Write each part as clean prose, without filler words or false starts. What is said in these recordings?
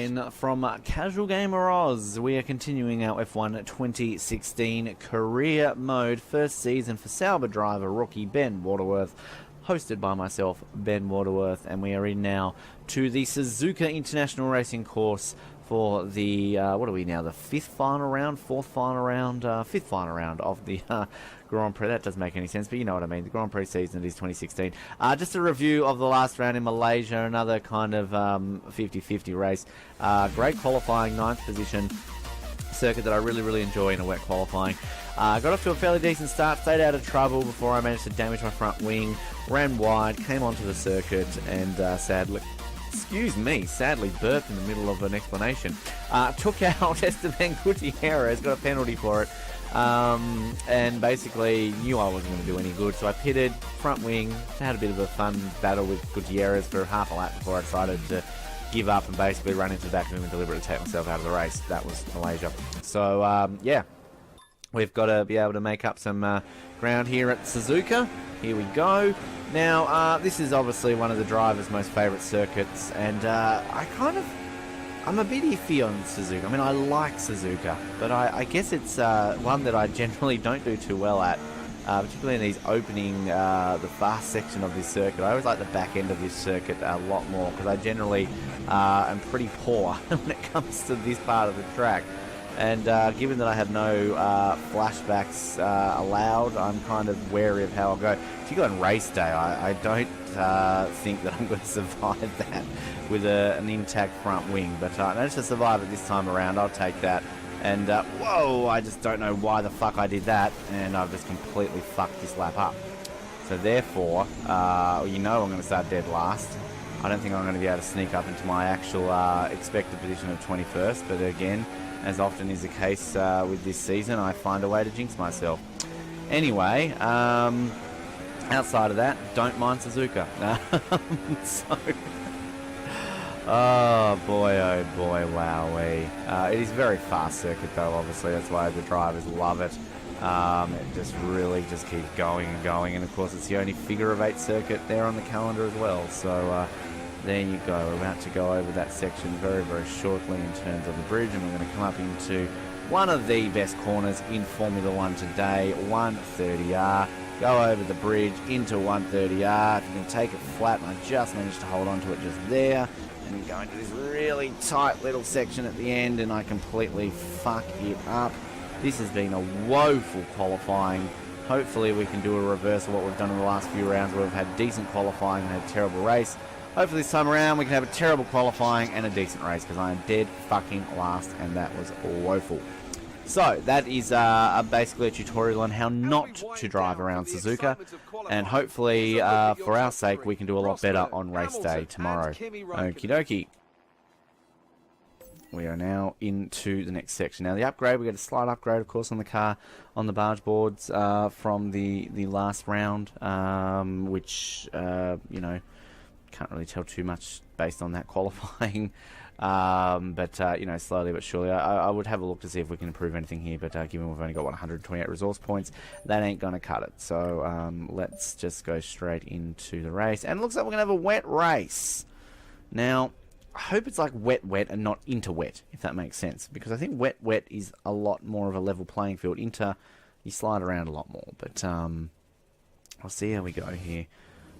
again from Casual Gamer Oz. We are continuing our F1 2016 career mode, first season for Sauber driver rookie Ben Waterworth, hosted by myself, Ben Waterworth, and we are in now to the Suzuka International Racing Course for the, what are we now, the fifth final round of the Grand Prix. That doesn't make any sense, but you know what I mean. The Grand Prix season is 2016. Just a review of the last round in Malaysia, another kind of 50-50 race. Great qualifying, 9th position. Circuit that I really enjoy in a wet qualifying. Got off to a fairly decent start, stayed out of trouble before I managed to damage my front wing, ran wide, came onto the circuit, and sadly burped in the middle of an explanation. Took out Esteban Gutierrez, got a penalty for it, and basically knew I wasn't going to do any good, so I pitted, front wing, had a bit of a fun battle with Gutierrez for half a lap before I decided to give up and basically run into the back of him and deliberately take myself out of the race. That was Malaysia. So, yeah, we've got to be able to make up some ground here at Suzuka. Here we go. Now, this is obviously one of the driver's most favourite circuits, and I'm a bit iffy on Suzuka. I mean, I like Suzuka, but I guess it's one that I generally don't do too well at, particularly in these opening, the fast section of this circuit. I always like the back end of this circuit a lot more, because I generally am pretty poor when it comes to this part of the track. And given that I have no flashbacks allowed, I'm kind of wary of how I'll go. If you go on race day, I don't think that I'm going to survive that with an intact front wing. But I managed to survive it this time around. I'll take that. And whoa, I just don't know why the fuck I did that. And I've just completely fucked this lap up. So therefore, you know I'm going to start dead last. I don't think I'm going to be able to sneak up into my actual expected position of 21st. But again, as often is the case with this season, I find a way to jinx myself. Anyway, outside of that, don't mind Suzuka. Oh boy, wowee. It is a very fast circuit though, obviously, that's why the drivers love it. It just really just keeps going and going, and of course it's the only figure of 8 circuit there on the calendar as well, so there you go. We're about to go over that section very shortly in terms of the bridge, and we're going to come up into one of the best corners in Formula 1 today, 130R. Go over the bridge into 130R. If you can take it flat, and I just managed to hold on to it just there, and then go into this really tight little section at the end, and I completely fuck it up. This has been a woeful qualifying. Hopefully we can do a reverse of what we've done in the last few rounds, where we've had decent qualifying and had a terrible race. Hopefully this time around we can have a terrible qualifying and a decent race, because I am dead fucking last, and that was woeful. So that is basically a tutorial on how not to drive around Suzuka, and hopefully for our sake we can do a lot better on race day tomorrow. Okie dokie. We are now into the next section. Now the upgrade, we get a slight upgrade of course on the car, on the barge boards from the last round, which you know, can't really tell too much based on that qualifying, but you know, slowly but surely I would have a look to see if we can improve anything here, but given we've only got 128 resource points, that ain't gonna cut it. So let's just go straight into the race, and it looks like we're gonna have a wet race. Now I hope it's like wet and not inter wet, if that makes sense, because I think wet is a lot more of a level playing field. Inter, you slide around a lot more, but I'll see how we go here.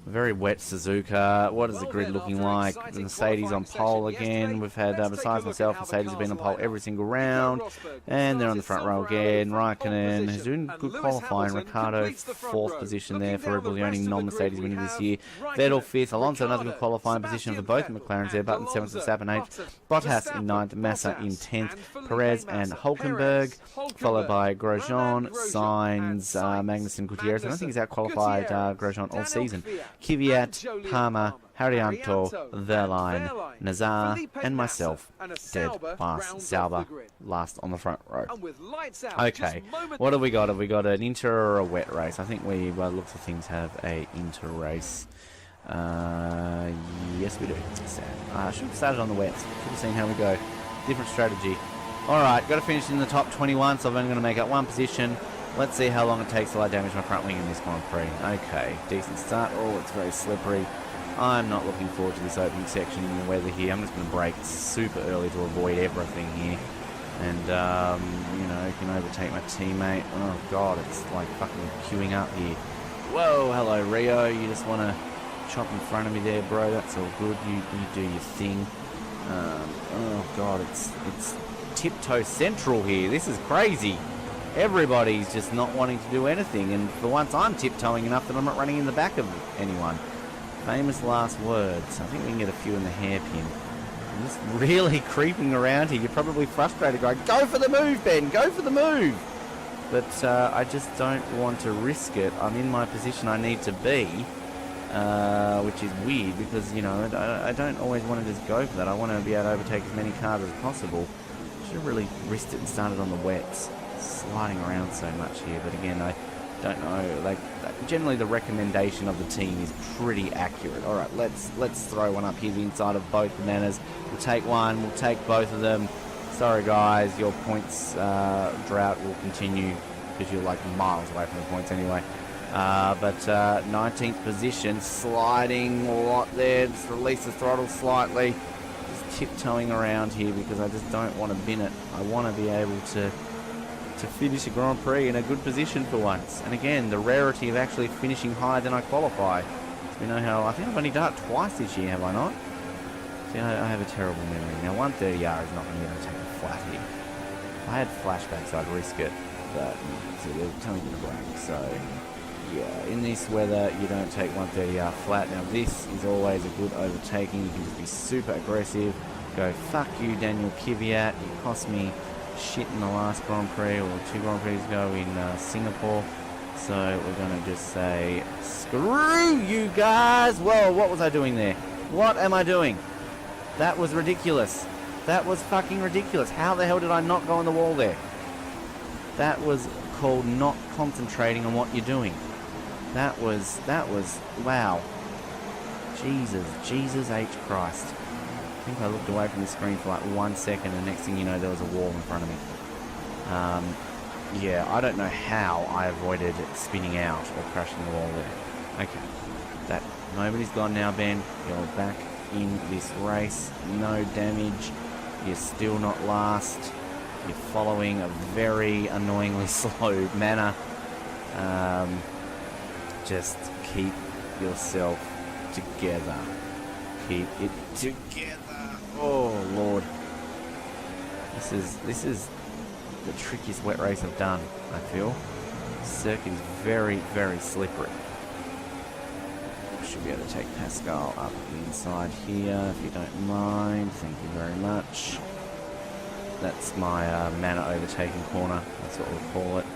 Very wet Suzuka. What is the grid looking like? The Mercedes on pole again. We've had, besides myself, Mercedes have been on pole every single round. And they're on the front row again. Raikkonen, who's doing good qualifying. Ricardo, 4th position there for Red Bull, the only non-Mercedes winner this year. Vettel, 5th. Alonso, another good qualifying position for both McLarens there. Button, 7th, Verstappen, 8th. Bottas in 9th. Massa in 10th. Perez and Hulkenberg, followed by Grosjean, Sainz, Magnussen, Gutierrez. I don't think he's out-qualified Grosjean all season. Kvyat, Palmer, Haryanto, Verline, Nazar, and myself, dead last. Sauber, last on the front row. Okay, what have we got? Have we got an inter or a wet race? I think we, by the looks of things, have a inter race. Yes, we do. Should have started on the wets. Should have seen how we go. Different strategy. Alright, got to finish in the top 21, so I'm only going to make up one position. Let's see how long it takes till I damage my front wing in this Grand Prix. Okay, decent start. Oh, it's very slippery. I'm not looking forward to this opening section in the weather here. I'm just going to brake super early to avoid everything here. And, you know, you can overtake my teammate. Oh, God, it's like fucking queuing up here. Whoa, hello, Rio. You just want to chop in front of me there, bro. That's all good. You do your thing. Oh, God, it's tiptoe central here. This is crazy. Everybody's just not wanting to do anything. And for once, I'm tiptoeing enough that I'm not running in the back of anyone. Famous last words. I think we can get a few in the hairpin. I'm just really creeping around here. You're probably frustrated going, go for the move, Ben, go for the move. But I just don't want to risk it. I'm in my position I need to be, which is weird because, you know, I don't always want to just go for that. I want to be able to overtake as many cars as possible. Should have really risked it and started on the wets. Sliding around so much here, but again, I don't know. Like, generally the recommendation of the team is pretty accurate. All right, let's throw one up here the inside of both bananas. We'll take one, we'll take both of them. Sorry guys, your points drought will continue because you're like miles away from the points anyway. But 19th position, sliding a lot there. Just release the throttle slightly. Just tiptoeing around here because I just don't want to bin it. I want to be able to finish a Grand Prix in a good position for once. And again, the rarity of actually finishing higher than I qualify. So we know how, I think I've only done it twice this year, have I not? See, I have a terrible memory. Now, 130R is not going to be able to take a flat here. If I had flashbacks, I'd risk it. But, see, they're telling me to brake. So, yeah, in this weather, you don't take 130R flat. Now, this is always a good overtaking. You can just be super aggressive. Go, fuck you, Daniel Kvyat. You cost me shit in the last Grand Prix, or 2 Grand Prix ago in Singapore. So we're going to just say, screw you guys. Whoa, what was I doing there? What am I doing? That was ridiculous. That was fucking ridiculous. How the hell did I not go on the wall there? That was called not concentrating on what you're doing. That was, wow. Jesus H. Christ. I think I looked away from the screen for like 1 second, and next thing you know, there was a wall in front of me. Yeah, I don't know how I avoided spinning out or crashing the wall there. Okay, nobody's gone now, Ben. You're back in this race. No damage. You're still not last. You're following a very annoyingly slow manner. Just keep yourself together. Keep it together. Oh Lord, this is the trickiest wet race I've done. I feel the circuit is very, very slippery. Should be able to take Pascal up the inside here, if you don't mind. Thank you very much. That's my manor overtaking corner. That's what we'll call it.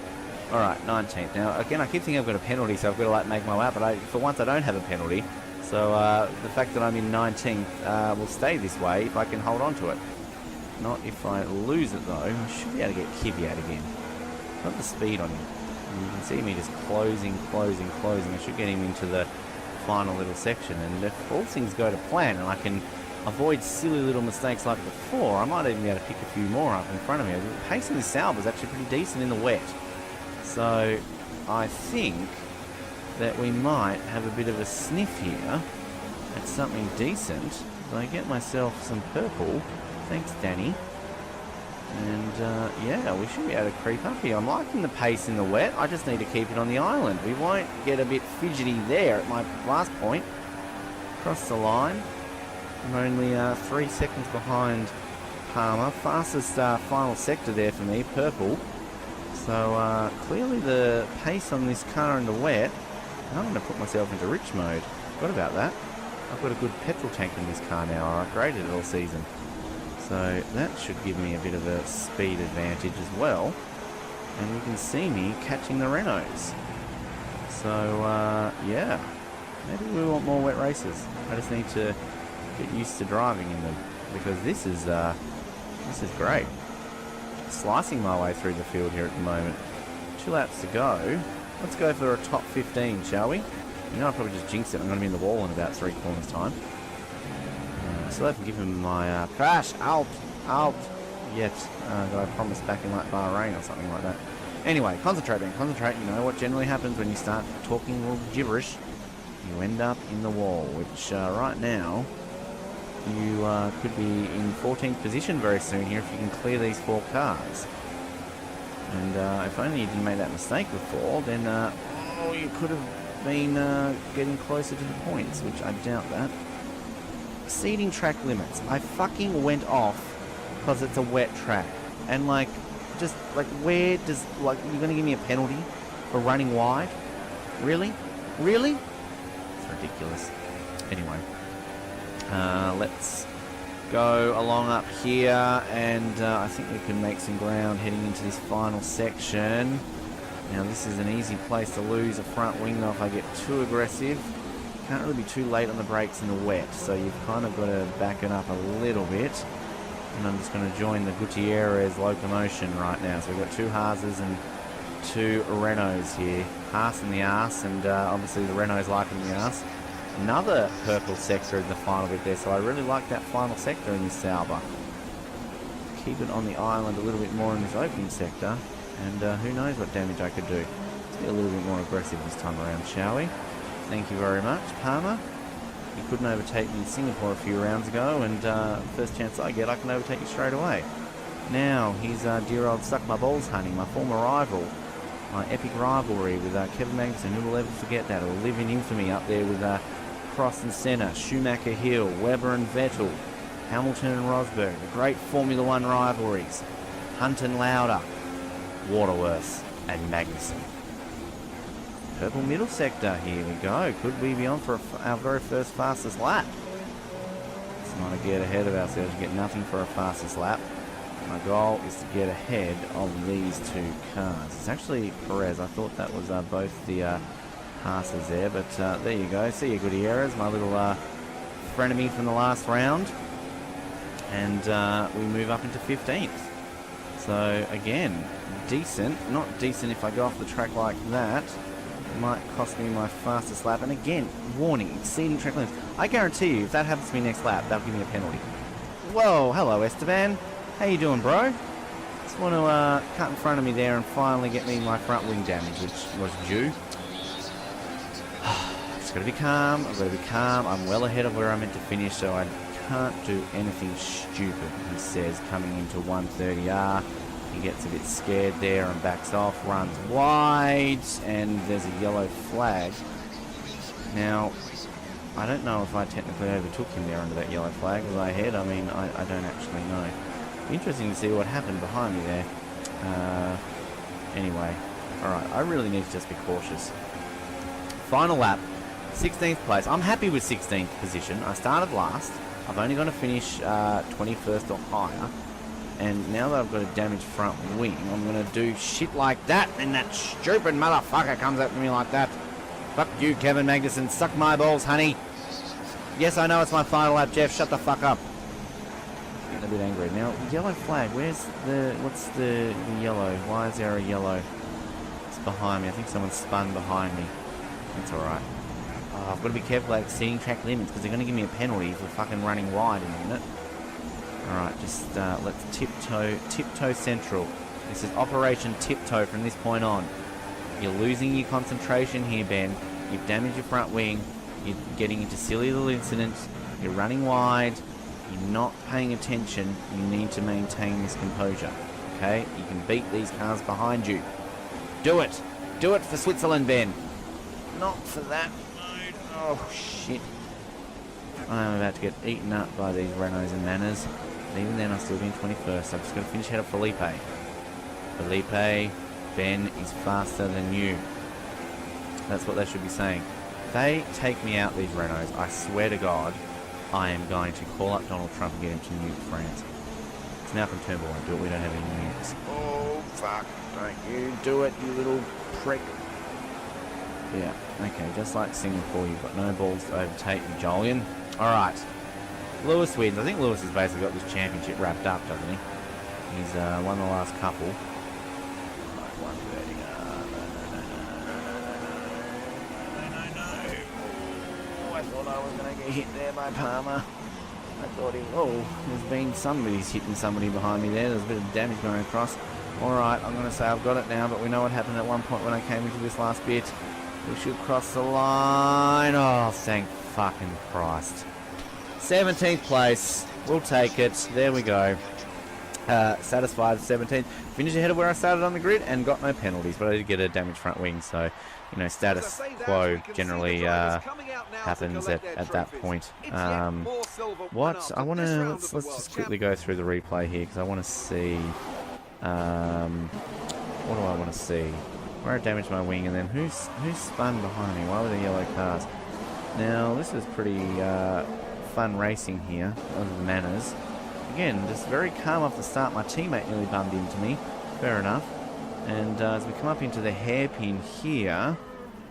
All right, 19th. Now again, I keep thinking I've got a penalty, so I've got to like make my way up. But for once, I don't have a penalty. So the fact that I'm in 19th will stay this way if I can hold on to it. Not if I lose it though. I should be able to get Kvyat again. Got the speed on him. And you can see me just closing. I should get him into the final little section. And if all things go to plan and I can avoid silly little mistakes like before, I might even be able to pick a few more up in front of me. The pace in this Sauber is actually pretty decent in the wet. So I think that we might have a bit of a sniff here at something decent. So I get myself some purple. Thanks, Danny. And yeah, we should be able to creep up here. I'm liking the pace in the wet. I just need to keep it on the island. We won't get a bit fidgety there at my last point. Across the line. I'm only 3 seconds behind Palmer. Fastest final sector there for me, purple. So clearly the pace on this car in the wet. I'm going to put myself into rich mode. Forgot about that. I've got a good petrol tank in this car now. I upgraded it all season. So that should give me a bit of a speed advantage as well. And you can see me catching the Renaults. So yeah, maybe we want more wet races. I just need to get used to driving in them, because this is great. Slicing my way through the field here at the moment. 2 laps to go. Let's go for a top 15, shall we? You know, I probably just jinxed it. I'm going to be in the wall in about 3 corners time. I still haven't given my crash out yet that I promised back in like Bahrain or something like that. Anyway, concentrate. You know what generally happens when you start talking all gibberish. you end up in the wall, which right now you could be in 14th position very soon here if you can clear these 4 cars. And if only you didn't make that mistake before, then you could have been getting closer to the points, which I doubt that. Exceeding track limits. I fucking went off because it's a wet track. And like, just like, where does, like, you're going to give me a penalty for running wide? Really? Really? It's ridiculous. Anyway, let's go along up here, and I think we can make some ground heading into this final section. Now this is an easy place to lose a front wing though if I get too aggressive. Can't really be too late on the brakes in the wet, so you've kind of got to back it up a little bit. And I'm just going to join the Gutierrez locomotion right now. So we've got 2 Haases and 2 Renaults here. Haas in the arse, and obviously the Renault's liking the arse. Another purple sector in the final bit there, so I really like that final sector in this Sauber. Keep it on the island a little bit more in this opening sector, and who knows what damage I could do. Let's get a little bit more aggressive this time around, shall we? Thank you very much, Palmer. You couldn't overtake me in Singapore a few rounds ago, and first chance I get, I can overtake you straight away. Now, here's dear old Suck My Balls Honey, my former rival. My epic rivalry with Kevin Magnussen. Who will ever forget that? It'll live in infamy up there with Cross and Senna, Schumacher Hill, Webber and Vettel, Hamilton and Rosberg, the great Formula One rivalries, Hunt and Lauda, Waterworth and Magnussen. Purple middle sector, here we go. Could we be on for our very first fastest lap? Let's not get ahead of ourselves, get nothing for a fastest lap. My goal is to get ahead of these 2 cars. It's actually Perez. I thought that was both the Haas's there, but there you go. See you, Gutierrez, my little frenemy from the last round. And we move up into 15th. So again, decent. Not decent if I go off the track like that. It might cost me my fastest lap. And again, warning, exceeding track limits. I guarantee you, if that happens to me next lap, that'll give me a penalty. Whoa, hello Esteban. How you doing, bro? Just want to cut in front of me there and finally get me my front wing damage, which was due. Just got to be calm. I've got to be calm. I'm well ahead of where I'm meant to finish, so I can't do anything stupid, he says, coming into 130R. He gets a bit scared there and backs off, runs wide, and there's a yellow flag. Now, I don't know if I technically overtook him there under that yellow flag. Was I ahead? I mean, I don't actually know. Interesting to see what happened behind me there. Anyway, alright, I really need to just be cautious. Final lap, 16th place. I'm happy with 16th position. I started last. I've only got to finish 21st or higher. And now that I've got a damaged front wing, I'm going to do shit like that, and that stupid motherfucker comes up to me like that. Fuck you, Kevin Magnussen. Suck my balls, honey. Yes, I know it's my final lap, Jeff. Shut the fuck up. Getting a bit angry. Now, yellow flag. Where's the... What's the yellow? Why is there a yellow? It's behind me. I think someone spun behind me. That's alright. Oh, I've got to be careful about exceeding track limits because they're going to give me a penalty for fucking running wide in a minute. Alright, just let's tiptoe central. This is Operation Tiptoe from this point on. You're losing your concentration here, Ben. You've damaged your front wing. You're getting into silly little incidents. You're running wide. You're not paying attention. You need to maintain this composure. Okay? You can beat these cars behind you. Do it! Do it for Switzerland, Ben! Not for that mode. Oh, shit. I'm about to get eaten up by these Renaults and Manners. But even then, I'll still be in 21st. So I'm just going to finish ahead of Felipe. Felipe, Ben is faster than you. That's what they should be saying. If they take me out, these Renaults, I swear to God, I am going to call up Donald Trump and get him to nuke France. It's now from Turnbull. Won't do it. We don't have any nukes. Oh, fuck. Don't you do it, you little prick. Yeah, okay, just like Singapore, you've got no balls to overtake you, Jolyon. Alright. Lewis wins. I think Lewis has basically got this championship wrapped up, doesn't he? He's won the last couple. Right, 130. No. I thought I was going to get hit there by Palmer. I thought he... Oh, there's been somebody's hitting somebody behind me there. There's a bit of damage going across. Alright, I'm going to say I've got it now, but we know what happened at one point when I came into this last bit. We should cross the line. Oh, thank fucking Christ. 17th place. We'll take it. There we go. Satisfied 17th. Finished ahead of where I started on the grid and got no penalties, but I did get a damaged front wing, so, you know, status quo generally happens at that point. What? I want to... Let's just quickly go through the replay here, because I want to see... what do I want to see? Where I damaged my wing, and then who's spun behind me? Why were there yellow cars? Now, this is pretty fun racing here, of the manners. Again, just very calm off the start. My teammate nearly bummed into me. Fair enough. And as we come up into the hairpin here,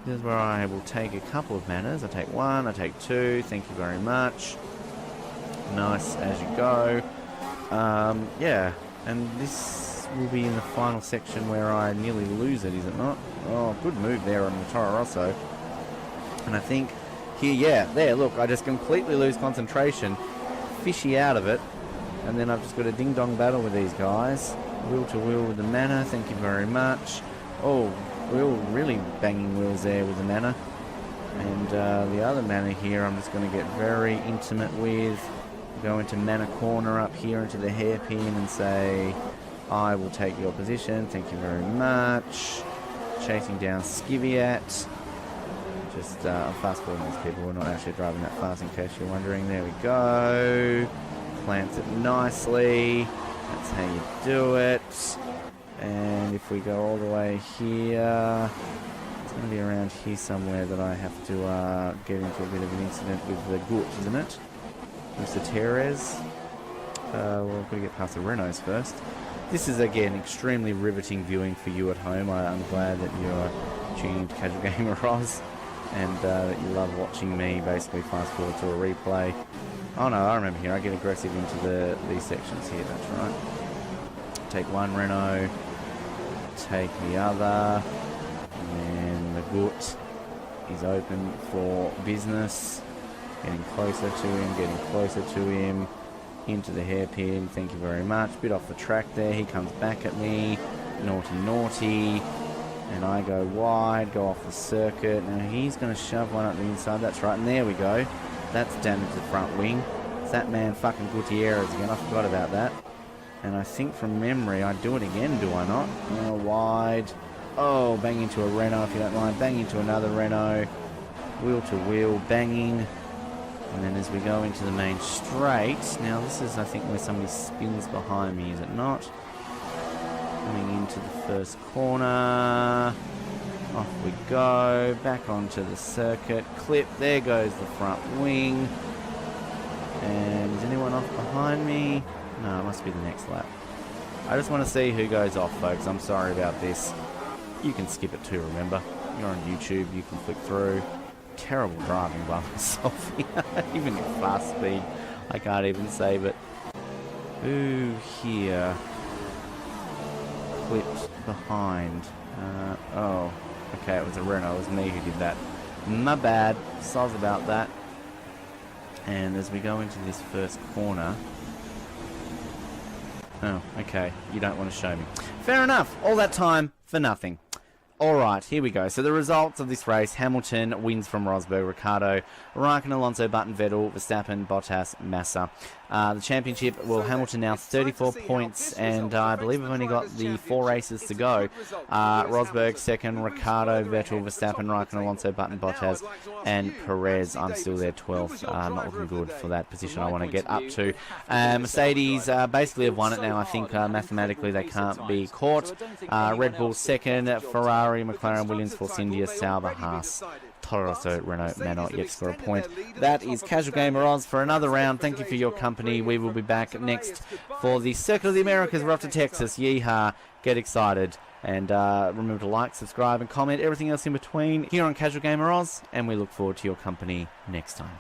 this is where I will take a couple of manners. I take one, I take two. Thank you very much. Nice as you go. Yeah, and this will be in the final section where I nearly lose it, is it not? Oh, good move there on the Toro Rosso. And I think here, yeah, there, look, I just completely lose concentration. Fishy out of it. And then I've just got a ding-dong battle with these guys. Wheel to wheel with the manor, thank you very much. Oh, wheel, really banging wheels there with the manor. And the other manor here I'm just going to get very intimate with. Go into manor corner up here into the hairpin and say, I will take your position, thank you very much. Chasing down Skiviat. Just I'm fast forwarding these people, we're not actually driving that fast in case you're wondering. There we go. Plants it nicely. That's how you do it. And if we go all the way here, it's going to be around here somewhere that I have to get into a bit of an incident with the Gut, isn't it? Mr. Teres. Well, we've got to get past the Renaults first. This is, again, extremely riveting viewing for you at home. I'm glad that you're tuning to Casual Gamer Oz and that you love watching me basically fast forward to a replay. Oh no, I remember here, I get aggressive into these sections here, that's right. Take one Renault, take the other, and then the Gut is open for business. Getting closer to him, getting closer to him, into the hairpin, thank you very much. Bit off the track there, he comes back at me, naughty naughty. And I go wide, go off the circuit. Now he's going to shove one up the inside, that's right, and there we go. That's damaged the front wing. It's that man fucking Gutierrez again. I forgot about that. And I think from memory I do it again, do I not? Oh, wide. Oh, bang into a Renault if you don't mind. Bang into another Renault. Wheel to wheel, banging. And then as we go into the main straight. Now this is, I think, where somebody spins behind me, is it not? Coming into the first corner. Off we go, back onto the circuit, clip, there goes the front wing. And is anyone off behind me? No, it must be the next lap. I just want to see who goes off, folks. I'm sorry about this. You can skip it too, remember. You're on YouTube, you can flick through. Terrible driving by myself here. Even at fast speed, I can't even save it. Ooh, here. Clipped behind. Oh. Okay, it was a Renault. It was me who did that. My bad. Soz about that. And as we go into this first corner... Oh, okay. You don't want to show me. Fair enough. All that time for nothing. Alright, here we go. So the results of this race, Hamilton wins from Rosberg, Ricciardo, Raikkonen, Alonso, Button, Vettel, Verstappen, Bottas, Massa. The championship, well, Hamilton now 34 points, and I believe we've only got the 4 races to go. Rosberg second, Ricciardo, Vettel, Verstappen, Raikkonen, Alonso, Button, Bottas, and Perez. I'm still there 12th. Not looking good for that position I want to get up to. Mercedes basically have won it now. I think mathematically they can't be caught. Red Bull second, Ferrari, McLaren, Williams, Force India, Sauber, Haas, Toro Rosso, Renault, Manor yet to score a point. That is Casual Gamer Oz for another round. Thank you for your company. We will be back next for the Circuit of the Americas. We're off to Texas. Yeehaw. Get excited. And remember to like, subscribe, and comment. Everything else in between here on Casual Gamer Oz. And we look forward to your company next time.